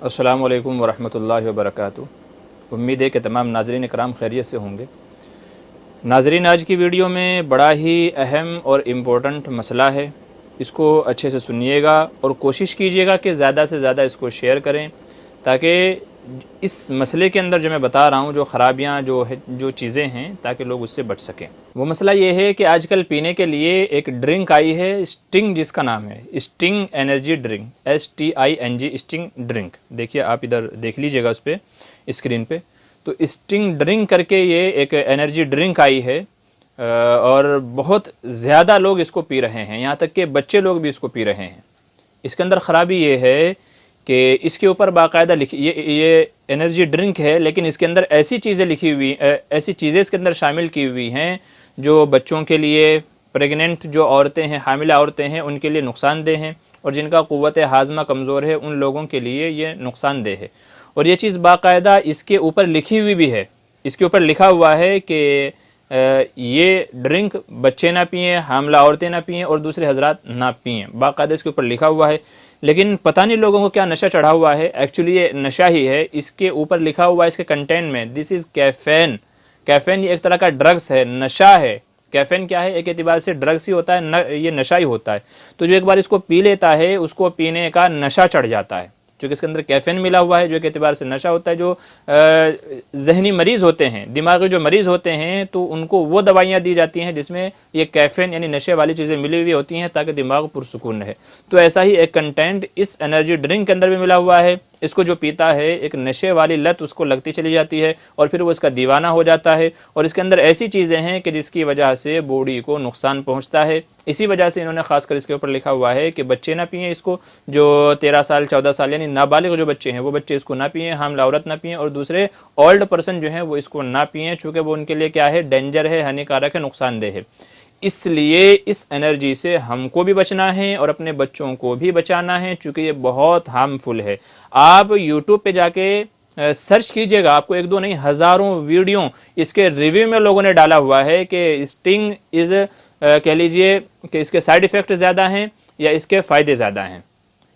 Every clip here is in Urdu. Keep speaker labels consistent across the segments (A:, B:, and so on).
A: السلام علیکم ورحمۃ اللہ وبرکاتہ۔ امید ہے کہ تمام ناظرین کرام خیریت سے ہوں گے۔ ناظرین، آج کی ویڈیو میں بڑا ہی اہم اور امپورٹنٹ مسئلہ ہے، اس کو اچھے سے سنیے گا اور کوشش کیجیے گا کہ زیادہ سے زیادہ اس کو شیئر کریں، تاکہ اس مسئلے کے اندر جو میں بتا رہا ہوں، جو خرابیاں جو چیزیں ہیں، تاکہ لوگ اس سے بچ سکیں۔ وہ مسئلہ یہ ہے کہ آج کل پینے کے لیے ایک ڈرنک آئی ہے، اسٹنگ جس کا نام ہے، sting energy drink, STING، sting drink. دیکھیے، آپ ادھر دیکھ لیجئے گا اس پہ اسکرین پہ، تو اسٹنگ ڈرنک کر کے یہ ایک انرجی ڈرنک آئی ہے، اور بہت زیادہ لوگ اس کو پی رہے ہیں، یہاں تک کہ بچے لوگ بھی اس کو پی رہے ہیں۔ اس کے اندر خرابی یہ ہے کہ اس کے اوپر باقاعدہ یہ انرجی ڈرنک ہے، لیکن اس کے اندر ایسی چیزیں لکھی ہوئی، ایسی چیزیں اس کے اندر شامل کی ہوئی ہیں جو بچوں کے لیے، پریگننٹ جو عورتیں ہیں، حاملہ عورتیں ہیں، ان کے لیے نقصان دہ ہیں، اور جن کا قوت ہاضمہ کمزور ہے ان لوگوں کے لیے یہ نقصان دہ ہے۔ اور یہ چیز باقاعدہ اس کے اوپر لکھی ہوئی بھی ہے، اس کے اوپر لکھا ہوا ہے کہ یہ ڈرنک بچے نہ پئیں، حاملہ عورتیں نہ پئیں، اور دوسرے حضرات نہ پئیں، باقاعدہ اس کے اوپر لکھا ہوا ہے۔ لیکن پتہ نہیں لوگوں کو کیا نشہ چڑھا ہوا ہے، ایکچولی یہ نشہ ہی ہے۔ اس کے اوپر لکھا ہوا ہے، اس کے کنٹینٹ میں، دس از کیفین۔ کیفین یہ ایک طرح کا ڈرگس ہے، نشہ ہے۔ کیفین کیا ہے؟ ایک اعتبار سے ڈرگس ہی ہوتا ہے، یہ نشہ ہی ہوتا ہے۔ تو جو ایک بار اس کو پی لیتا ہے، اس کو پینے کا نشہ چڑھ جاتا ہے، چونکہ اس کے اندر کیفین ملا ہوا ہے، جو ایک اعتبار سے نشہ ہوتا ہے۔ جو ذہنی مریض ہوتے ہیں، دماغی جو مریض ہوتے ہیں، تو ان کو وہ دوائیاں دی جاتی ہیں جس میں یہ کیفین یعنی نشے والی چیزیں ملی ہوئی ہوتی ہیں، تاکہ دماغ پرسکون رہے۔ تو ایسا ہی ایک کنٹینٹ اس انرجی ڈرنک کے اندر بھی ملا ہوا ہے۔ اس کو جو پیتا ہے، ایک نشے والی لت اس کو لگتی چلی جاتی ہے، اور پھر وہ اس کا دیوانہ ہو جاتا ہے، اور اس کے اندر ایسی چیزیں ہیں کہ جس کی وجہ سے باڈی کو نقصان پہنچتا ہے۔ اسی وجہ سے انہوں نے خاص کر اس کے اوپر لکھا ہوا ہے کہ بچے نہ پئیں اس کو، جو 13 سال 14 سال یعنی نابالغ جو بچے ہیں وہ بچے اس کو نہ پئیں، حاملہ عورت نہ پئیں، اور دوسرے اولڈ پرسن جو ہیں وہ اس کو نہ پئیں، چونکہ وہ ان کے لیے کیا ہے، ڈینجر ہے، ہانیکارک ہے، نقصان دہ ہے۔ اس لیے اس انرجی سے ہم کو بھی بچنا ہے اور اپنے بچوں کو بھی بچانا ہے، چونکہ یہ بہت ہارمفل ہے۔ آپ یوٹیوب پہ جا کے سرچ کیجئے گا، آپ کو ایک دو نہیں ہزاروں ویڈیو اس کے ریویو میں لوگوں نے ڈالا ہوا ہے کہ اسٹنگ از، کہہ لیجئے کہ اس کے سائیڈ ایفیکٹ زیادہ ہیں یا اس کے فائدے زیادہ ہیں۔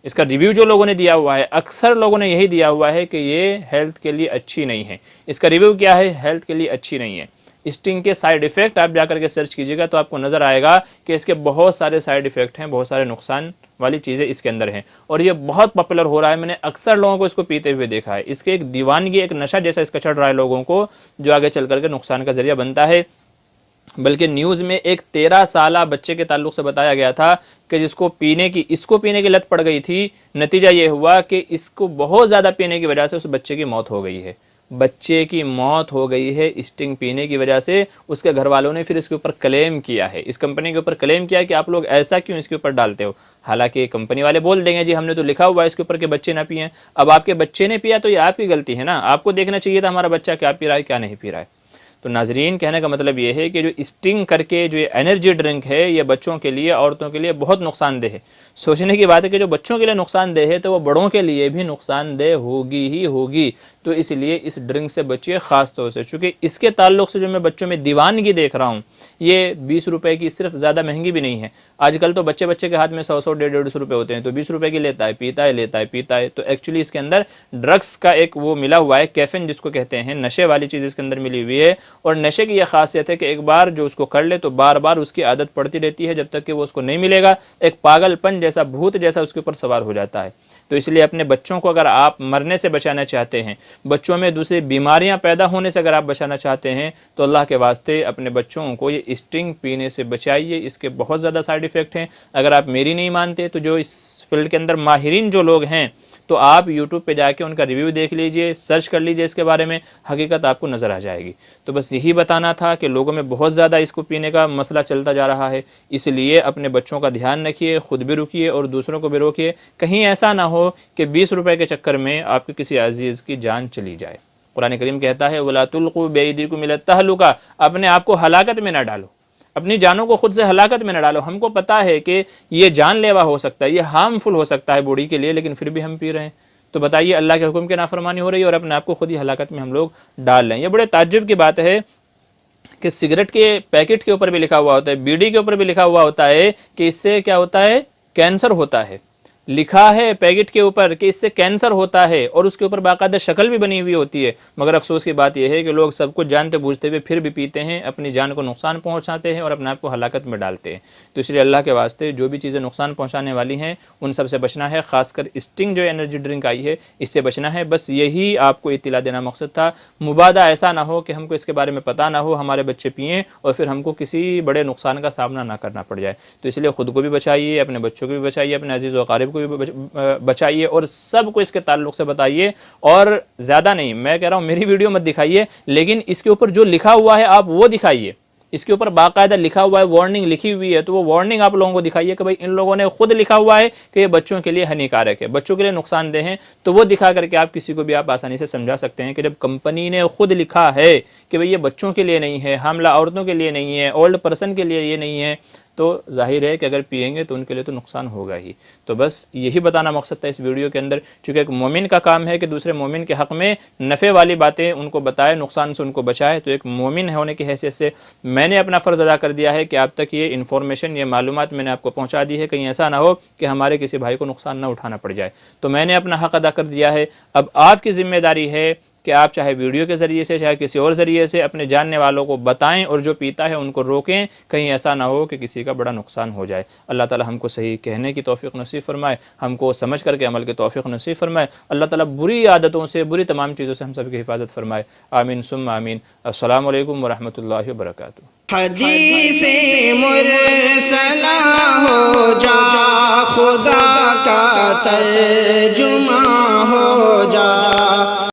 A: اس کا ریویو جو لوگوں نے دیا ہوا ہے، اکثر لوگوں نے یہی دیا ہوا ہے کہ یہ ہیلتھ کے لیے اچھی نہیں ہے۔ اس کا ریویو کیا ہے؟ ہیلتھ کے لیے اچھی نہیں ہے۔ اسٹنگ کے سائیڈ ایفیکٹ آپ جا کر کے سرچ کیجئے گا تو آپ کو نظر آئے گا کہ اس کے بہت سارے سائیڈ ایفیکٹ ہیں، بہت سارے نقصان والی چیزیں اس کے اندر ہیں، اور یہ بہت پاپولر ہو رہا ہے۔ میں نے اکثر لوگوں کو اس کو پیتے ہوئے دیکھا ہے۔ اس کے ایک دیوانگی، ایک نشہ جیسا اس کا چڑھ رہا ہے لوگوں کو، جو آگے چل کر کے نقصان کا ذریعہ بنتا ہے۔ بلکہ نیوز میں ایک 13 سالہ بچے کے تعلق سے بتایا گیا تھا کہ اس کو پینے کی لت پڑ گئی تھی۔ نتیجہ یہ ہوا کہ اس کو بہت زیادہ پینے کی وجہ سے اس بچے کی موت ہو گئی ہے۔ بچے کی موت ہو گئی ہے اسٹنگ پینے کی وجہ سے۔ اس کے گھر والوں نے پھر اس کے اوپر کلیم کیا ہے، اس کمپنی کے اوپر کلیم کیا کہ آپ لوگ ایسا کیوں اس کے اوپر ڈالتے ہو؟ حالانکہ کمپنی والے بول دیں گے جی ہم نے تو لکھا ہوا ہے اس کے اوپر کہ بچے نہ پئیں۔ اب آپ کے بچے نے پیا تو یہ آپ کی غلطی ہے نا، آپ کو دیکھنا چاہیے تھا ہمارا بچہ کیا پی رہا ہے، کیا نہیں پی رہا ہے۔ تو ناظرین، کہنے کا مطلب یہ ہے کہ جو اسٹنگ کر کے جو انرجی ڈرنک ہے، یہ بچوں کے لیے، عورتوں کے لیے بہت نقصان دہ ہے۔ سوچنے کی بات ہے کہ جو بچوں کے لیے نقصان دہ ہے تو وہ بڑوں کے لیے بھی نقصان دہ ہوگی ہی ہوگی۔ تو اس لیے اس ڈرنک سے بچیے خاص طور سے، چونکہ اس کے تعلق سے جو میں بچوں میں دیوانگی دیکھ رہا ہوں، یہ 20 روپے کی، صرف زیادہ مہنگی بھی نہیں ہے۔ آج کل تو بچے کے ہاتھ میں 100 150 روپے ہوتے ہیں، تو 20 روپے کی لیتا ہے، پیتا ہے۔ تو ایکچولی اس کے اندر ڈرگس کا ایک وہ ملا ہوا ہے، کیفین جس کو کہتے ہیں، نشے والی چیز اس کے اندر ملی ہوئی ہے۔ اور نشے کی یہ خاصیت ہے کہ ایک بار جو اس کو کر لے تو بار بار اس کی عادت پڑتی رہتی ہے، جب تک کہ وہ اس کو نہیں ملے گا، ایک پاگل پن جیسا، بھوت جیسا اس کے اوپر سوار ہو جاتا ہے۔ تو اس لیے اپنے بچوں کو اگر آپ مرنے سے بچانا چاہتے ہیں، بچوں میں دوسری بیماریاں پیدا ہونے سے اگر آپ بچانا چاہتے ہیں، تو اللہ کے واسطے اپنے بچوں کو یہ اسٹنگ پینے سے بچائیے۔ اس کے بہت زیادہ سائیڈ ایفیکٹ ہیں۔ اگر آپ میری نہیں مانتے تو جو اس فیلڈ کے اندر ماہرین جو لوگ ہیں، تو آپ یوٹیوب پہ جا کے ان کا ریویو دیکھ لیجئے، سرچ کر لیجئے اس کے بارے میں، حقیقت آپ کو نظر آ جائے گی۔ تو بس یہی بتانا تھا کہ لوگوں میں بہت زیادہ اس کو پینے کا مسئلہ چلتا جا رہا ہے، اس لیے اپنے بچوں کا دھیان رکھیے، خود بھی رکیے اور دوسروں کو بھی روکیے۔ کہیں ایسا نہ ہو کہ 20 روپے کے چکر میں آپ کے کسی عزیز کی جان چلی جائے۔ قرآن کریم کہتا ہے وَلَا تُلْقُوا بِأَيْدِيكُمْ إِلَى التَّهْلُكَةِ، اپنے آپ کو ہلاکت میں نہ ڈالو، اپنی جانوں کو خود سے ہلاکت میں نہ ڈالو۔ ہم کو پتا ہے کہ یہ جان لیوا ہو سکتا ہے، یہ ہارمفل ہو سکتا ہے باڈی کے لیے، لیکن پھر بھی ہم پی رہے ہیں۔ تو بتائیے، اللہ کے حکم کی نافرمانی ہو رہی ہے اور اپنے آپ کو خود ہی ہلاکت میں ہم لوگ ڈال لیں۔ یہ بڑے تعجب کی بات ہے کہ سگریٹ کے پیکٹ کے اوپر بھی لکھا ہوا ہوتا ہے، بیڑی کے اوپر بھی لکھا ہوا ہوتا ہے کہ اس سے کیا ہوتا ہے، کینسر ہوتا ہے، لکھا ہے پیکٹ کے اوپر کہ اس سے کینسر ہوتا ہے اور اس کے اوپر باقاعدہ شکل بھی بنی ہوئی ہوتی ہے، مگر افسوس کی بات یہ ہے کہ لوگ سب کچھ جانتے بوجھتے ہوئے پھر بھی پیتے ہیں، اپنی جان کو نقصان پہنچاتے ہیں اور اپنے آپ کو ہلاکت میں ڈالتے ہیں۔ تو اس لیے اللہ کے واسطے جو بھی چیزیں نقصان پہنچانے والی ہیں ان سب سے بچنا ہے، خاص کر اسٹنگ جو انرجی ڈرنک آئی ہے اس سے بچنا ہے۔ بس یہی آپ کو اطلاع دینا مقصد تھا، مبادہ ایسا نہ ہو کہ ہم کو اس کے بارے میں پتہ نہ ہو، ہمارے بچے پئیں اور پھر ہم کو کسی بڑے نقصان کا سامنا نہ کرنا پڑ جائے۔ تو اس لیے خود کو بھی بچائیے، اپنے بچوں کو بھی بچائیے، اپنے عزیز و اقارب کو بھی بچائیے اور سب کو اس کے تعلق سے بتائیے۔ اور زیادہ نہیں، میں کہہ رہا ہوں میری ویڈیو مت دکھائیے، لیکن اس کے اوپر جو لکھا ہوا ہے آپ وہ دکھائیے۔ اس کے اوپر باقاعدہ لکھا ہوا ہے، وارننگ لکھی ہوئی ہے، تو وہ وارننگ آپ لوگوں کو دکھائیے کہ بھائی ان لوگوں نے خود لکھا ہوا ہے کہ یہ بچوں کے لیے ہانیکارک ہے، بچوں کے لیے نقصان دہ ہے، تو وہ دکھا کر کے آپ کسی کو بھی آپ آسانی سے سمجھا سکتے ہیں کہ جب کمپنی نے خود لکھا ہے کہ بھئی یہ بچوں کے لیے نہیں ہے، حاملہ عورتوں کے لیے نہیں ہے، اولڈ پرسن کے لیے یہ نہیں ہے، تو ظاہر ہے کہ اگر پئیں گے تو ان کے لیے تو نقصان ہوگا ہی۔ تو بس یہی بتانا مقصد تھا اس ویڈیو کے اندر، چونکہ ایک مومن کا کام ہے کہ دوسرے مومن کے حق میں نفع والی باتیں ان کو بتائے، نقصان سے ان کو بچائے۔ تو ایک مومن ہونے کی حیثیت سے میں نے اپنا فرض ادا کر دیا ہے کہ آپ تک یہ انفارمیشن، یہ معلومات میں نے آپ کو پہنچا دی ہے، کہیں ایسا نہ ہو کہ ہمارے کسی بھائی کو نقصان نہ اٹھانا پڑ جائے۔ تو میں نے اپنا حق ادا کر دیا ہے، اب آپ کی ذمہ داری ہے کہ آپ چاہے ویڈیو کے ذریعے سے چاہے کسی اور ذریعے سے اپنے جاننے والوں کو بتائیں اور جو پیتا ہے ان کو روکیں، کہیں ایسا نہ ہو کہ کسی کا بڑا نقصان ہو جائے۔ اللہ تعالی ہم کو صحیح کہنے کی توفیق نصیب فرمائے، ہم کو سمجھ کر کے عمل کی توفیق نصیب فرمائے۔ اللہ تعالی بری عادتوں سے، بری تمام چیزوں سے ہم سب کی حفاظت فرمائے۔ آمین ثم آمین۔ السلام علیکم ورحمۃ اللہ وبرکاتہ۔
B: حدیث مرسلہ ہو جا، خدا کا ترجمہ ہو جا۔